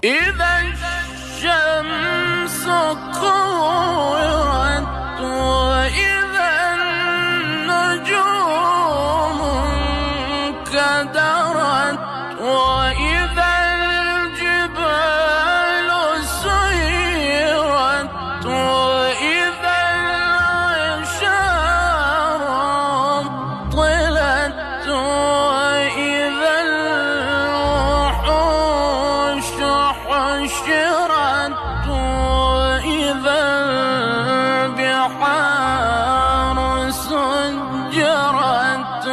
إذا الشمس كورت وإذا النجوم انكدرت وإذا الجبال سيرت وإذا العشار طلت وإذا الوحوش حشرت وإذا البحار سجرت